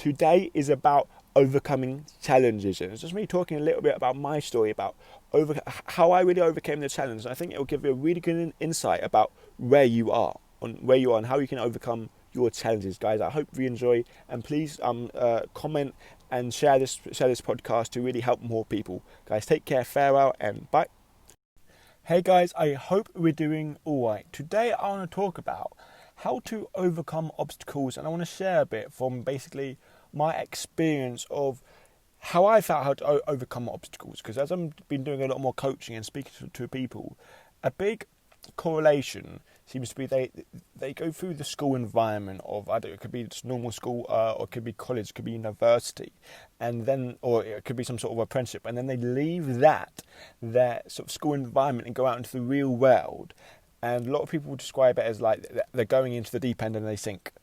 Today is about overcoming challenges, and it's just me talking a little bit about my story, about how I really overcame the challenge. And I think it will give you a really good insight about where you are, and how you can overcome your challenges, guys. I hope you enjoy, and please comment and share this podcast to really help more people. Guys, take care, farewell, and bye. Hey guys, I hope we're doing alright. Today I want to talk about how to overcome obstacles, and I want to share a bit from basically my experience of how I found how to overcome obstacles. Because as I've been doing a lot more coaching and speaking to people, a big correlation seems to be they go through the school environment of, I don't know, it could be just normal school, or it could be college, it could be university, and then, or it could be some sort of apprenticeship, and then they leave their sort of school environment and go out into the real world. And a lot of people describe it as like they're going into the deep end and they sink,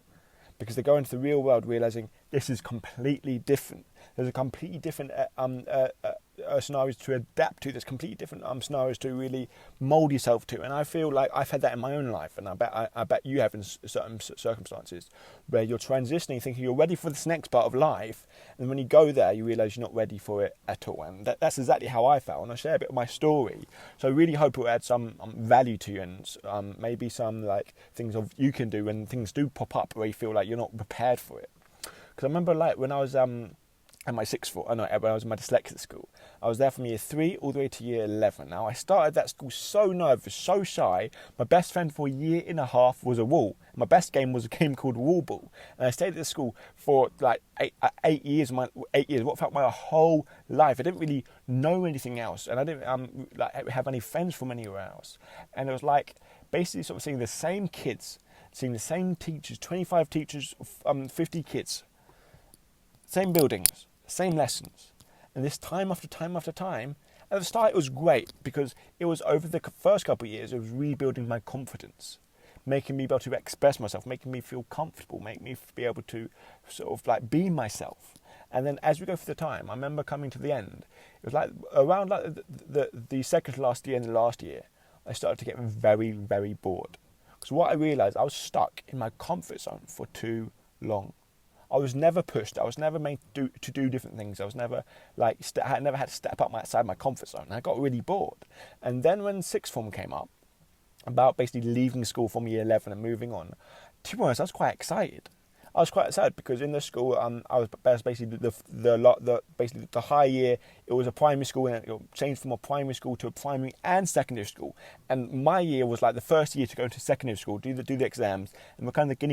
because they go into the real world realizing this is completely different. There's a completely different scenarios to adapt to. There's completely different scenarios to really mold yourself to. And I feel like I've had that in my own life, and I bet you have in certain circumstances where you're transitioning, thinking you're ready for this next part of life, and when you go there, you realise you're not ready for it at all. And that's exactly how I felt. And I share a bit of my story, so I really hope it will add some value to you, and maybe some like things of you can do when things do pop up where you feel like you're not prepared for it. Because I remember, like, when I was at my sixth form, when I was in my dyslexic school, I was there from year 3 all the way to year 11. Now, I started that school so nervous, so shy. My best friend for a year and a half was a wall. My best game was a game called Wall Ball. And I stayed at the school for like 8 years, what felt my whole life. I didn't really know anything else, and I didn't have any friends from anywhere else. And it was like basically sort of seeing the same kids, seeing the same teachers, 25 teachers, 50 kids, same buildings, same lessons, and this time after time after time. At the start it was great, because it was over the first couple of years, it was rebuilding my confidence, making me able to express myself, making me feel comfortable, making me be able to sort of like be myself. And then as we go through the time, I remember coming to the end, it was like around like the second to last year and the last year, I started to get very, very bored. Because what I realised, I was stuck in my comfort zone for too long. I was never pushed. I was never made to do different things. I was never I never had to step up outside my comfort zone. And I got really bored. And then when sixth form came up, about basically leaving school from year 11 and moving on, to be honest, I was quite excited. I was quite excited because in the school, I was basically the high year. It was a primary school, and it changed from a primary school to a primary and secondary school. And my year was like the first year to go into secondary school, do the exams, and we're kind of the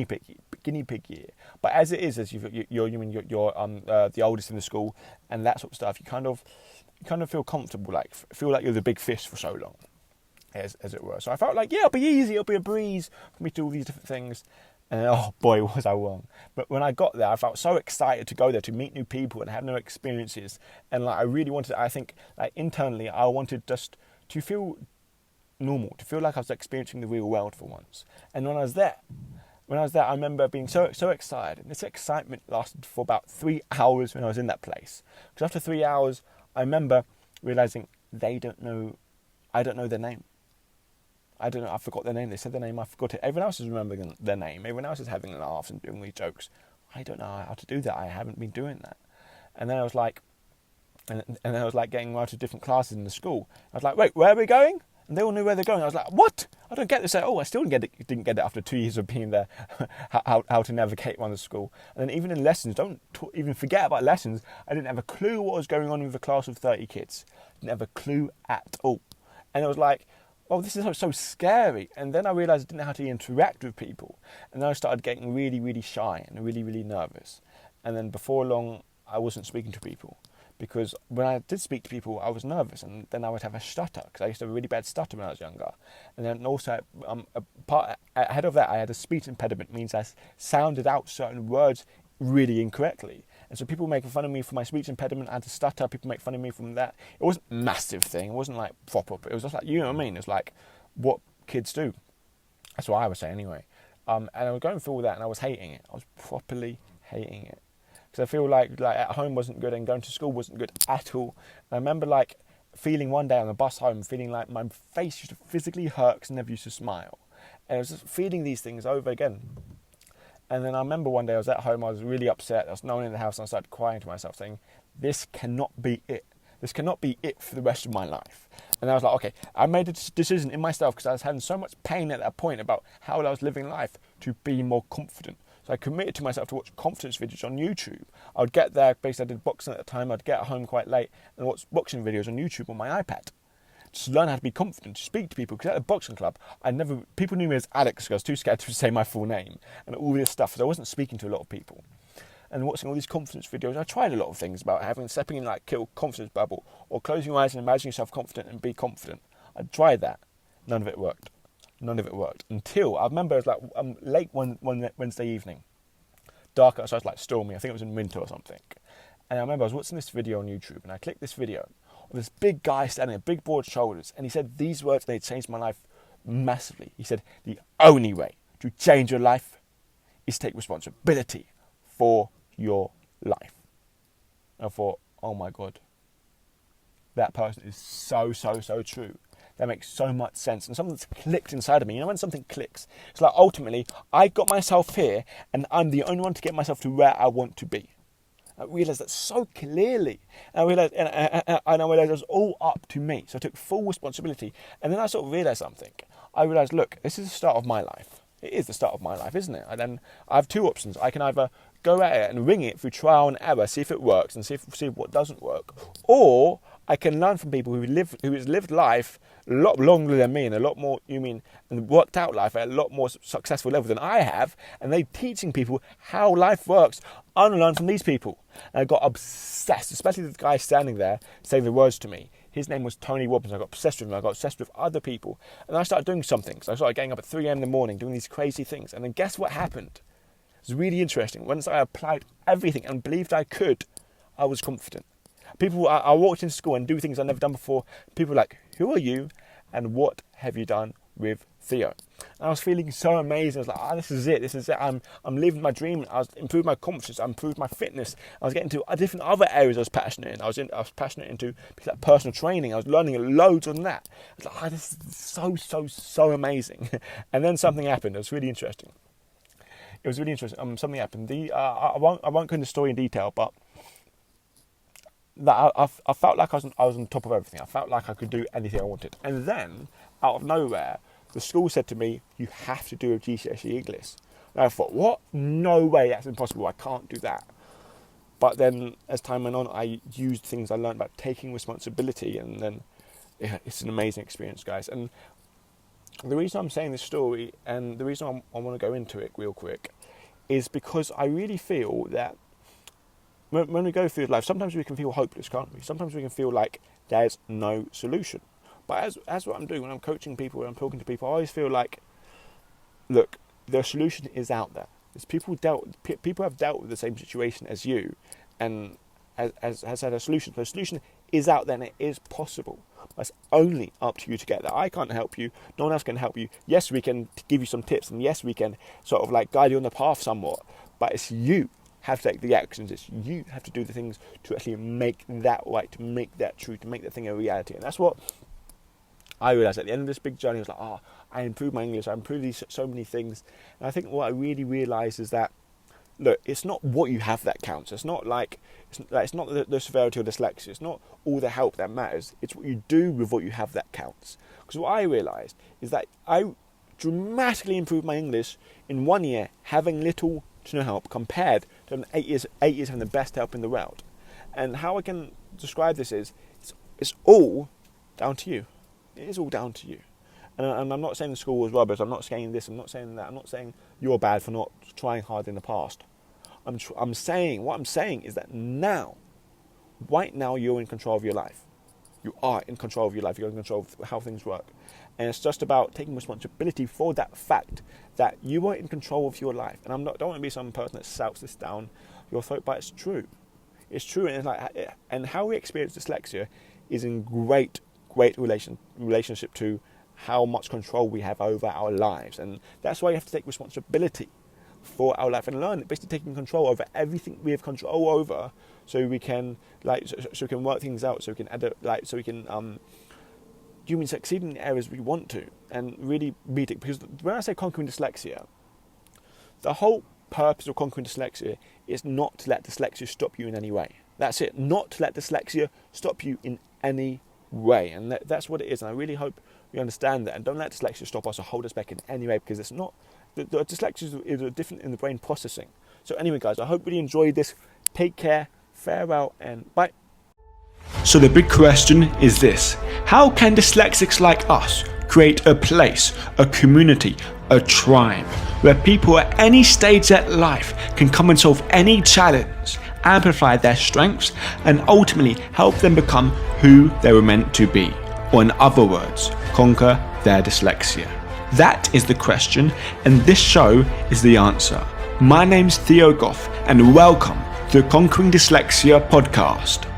guinea pig year. But as it is, as you're the oldest in the school and that sort of stuff, you kind of feel comfortable, like feel like you're the big fish for so long, as it were. So I felt like, yeah, it'll be easy, it'll be a breeze for me to do all these different things. And oh boy, was I wrong. But when I got there, I felt so excited to go there, to meet new people and have new experiences. And like I really wanted, I think like internally, I wanted just to feel normal, to feel like I was experiencing the real world for once. And when I was there, I remember being so excited. And this excitement lasted for about 3 hours when I was in that place. Because after 3 hours, I remember realizing I don't know their name. I don't know, I forgot their name. They said their name, I forgot it. Everyone else is remembering their name. Everyone else is having laughs and doing these jokes. I don't know how to do that. I haven't been doing that. And then I was like, and then I was like getting out to different classes in the school. I was like, wait, where are we going? And they all knew where they're going. I was like, what? I don't get this. I still didn't get it after 2 years of being there, how to navigate around the school. And then even in lessons, even forget about lessons. I didn't have a clue what was going on with a class of 30 kids. Didn't have a clue at all. And it was like, oh, this is so scary. And then I realised I didn't know how to interact with people. And then I started getting really, really shy and really, really nervous. And then before long, I wasn't speaking to people. Because when I did speak to people, I was nervous. And then I would have a stutter, because I used to have a really bad stutter when I was younger. And then also, ahead of that, I had a speech impediment. It means I sounded out certain words really incorrectly. And so people making fun of me for my speech impediment, I had to stutter, people make fun of me from that. It wasn't a massive thing, it wasn't like proper, but it was just like, you know what I mean? It was like what kids do. That's what I would say anyway. And I was going through all that and I was hating it. I was properly hating it. Because I feel like at home wasn't good and going to school wasn't good at all. And I remember like feeling one day on the bus home, feeling like my face used to physically hurt because I never used to smile. And I was just feeling these things over again. And then I remember one day I was at home, I was really upset, there was no one in the house, and I started crying to myself saying, this cannot be it. This cannot be it for the rest of my life. And I was like, okay, I made a decision in myself, because I was having so much pain at that point about how I was living life, to be more confident. So I committed to myself to watch confidence videos on YouTube. I would get there, basically I did boxing at the time, I'd get home quite late and watch boxing videos on YouTube on my iPad. Just learn how to be confident, to speak to people. Because at the boxing club, people knew me as Alex, because I was too scared to say my full name and all this stuff. So I wasn't speaking to a lot of people. And watching all these confidence videos, I tried a lot of things about stepping in like kill confidence bubble, or closing your eyes and imagine yourself confident and be confident. I tried that. None of it worked. None of it worked. Until, I remember it was like late one Wednesday evening. Dark outside, like stormy. I think it was in winter or something. And I remember I was watching this video on YouTube, and I clicked this video of this big guy standing there, big broad shoulders, and he said these words, and they changed my life massively. He said, the only way to change your life is to take responsibility for your life. And I thought, oh my God, that person is so true. That makes so much sense. And something's clicked inside of me. You know when something clicks? It's like, ultimately, I got myself here, and I'm the only one to get myself to where I want to be. I realised that so clearly. And I realised it was all up to me. So I took full responsibility. And then I sort of realised something. I realised, look, this is the start of my life. It is the start of my life, isn't it? And then I have two options. I can either go at it and wing it through trial and error, see if it works and see what doesn't work. Or I can learn from people who has lived life a lot longer than me, and a lot more, and worked out life at a lot more successful level than I have, and they're teaching people how life works. I want to learn from these people. And I got obsessed, especially the guy standing there saying the words to me. His name was Tony Robbins. I got obsessed with him. I got obsessed with other people. And I started doing something. So I started getting up at 3 a.m. in the morning, doing these crazy things. And then guess what happened? It was really interesting. Once I applied everything and believed I could, I was confident. I walked into school and do things I'd never done before. People were like, who are you? And what have you done with Theo? And I was feeling so amazing. I was like, this is it. I'm living my dream. I was improved my confidence. I improved my fitness. I was getting to different other areas I was passionate in. I was passionate into like personal training. I was learning loads on that. I was like, this is so amazing. And then something happened. It was really interesting. Something happened. I won't go into the story in detail, but that I felt like I was on top of everything. I felt like I could do anything I wanted. And then, out of nowhere, the school said to me, you have to do a GCSE English. And I thought, what? No way, that's impossible. I can't do that. But then, as time went on, I used things I learned about taking responsibility, and then it's an amazing experience, guys. And the reason I'm saying this story, and the reason I want to go into it real quick, is because I really feel that when we go through life, sometimes we can feel hopeless, can't we? Sometimes we can feel like there's no solution. But as what I'm doing when I'm coaching people, when I'm talking to people, I always feel like, look, the solution is out there. People have dealt with the same situation as you, and has had a solution. So the solution is out there, and it is possible. But it's only up to you to get there. I can't help you. No one else can help you. Yes, we can give you some tips, and yes, we can sort of like guide you on the path somewhat. But it's you have to take the actions. It's you have to do the things to actually make that right, to make that true, to make that thing a reality. And that's what I realised at the end of this big journey. I was like, I improved my English. I improved these so many things. And I think what I really realised is that, look, it's not what you have that counts. It's not the severity of dyslexia. It's not all the help that matters. It's what you do with what you have that counts. Because what I realised is that I dramatically improved my English in 1 year, having little to no help, compared to having 8 years having the best help in the world. And how I can describe this is, it's all down to you. It is all down to you. And I'm not saying the school was rubbish. I'm not saying this. I'm not saying that. I'm not saying you're bad for not trying hard in the past. What I'm saying is that now, right now, you're in control of your life. You are in control of your life. You're in control of how things work. And it's just about taking responsibility for that fact that you are in control of your life. And don't want to be some person that shouts this down your throat, but it's true. It's true. And how we experience dyslexia is in great relationship to how much control we have over our lives. And that's why you have to take responsibility for our life and learn, basically taking control over everything we have control over, so we can so we can work things out, so we can succeed in the areas we want to, and really beat it. Because when I say conquering dyslexia, the whole purpose of conquering dyslexia is not to let dyslexia stop you in any way. That's it. Not to let dyslexia stop you in any way. And that's what it is. And I really hope we understand that. And don't let dyslexia stop us or hold us back in any way, because it's not. The dyslexia is different in the brain processing. So anyway, guys, I hope you enjoyed this. Take care. Farewell and bye. So the big question is this: how can dyslexics like us create a place, a community, a tribe where people at any stage of life can come and solve any challenge, amplify their strengths, and ultimately help them become who they were meant to be, or in other words, conquer their dyslexia? That is the question, and this show is the answer. My name's Theo Goff, and welcome to the Conquering Dyslexia podcast.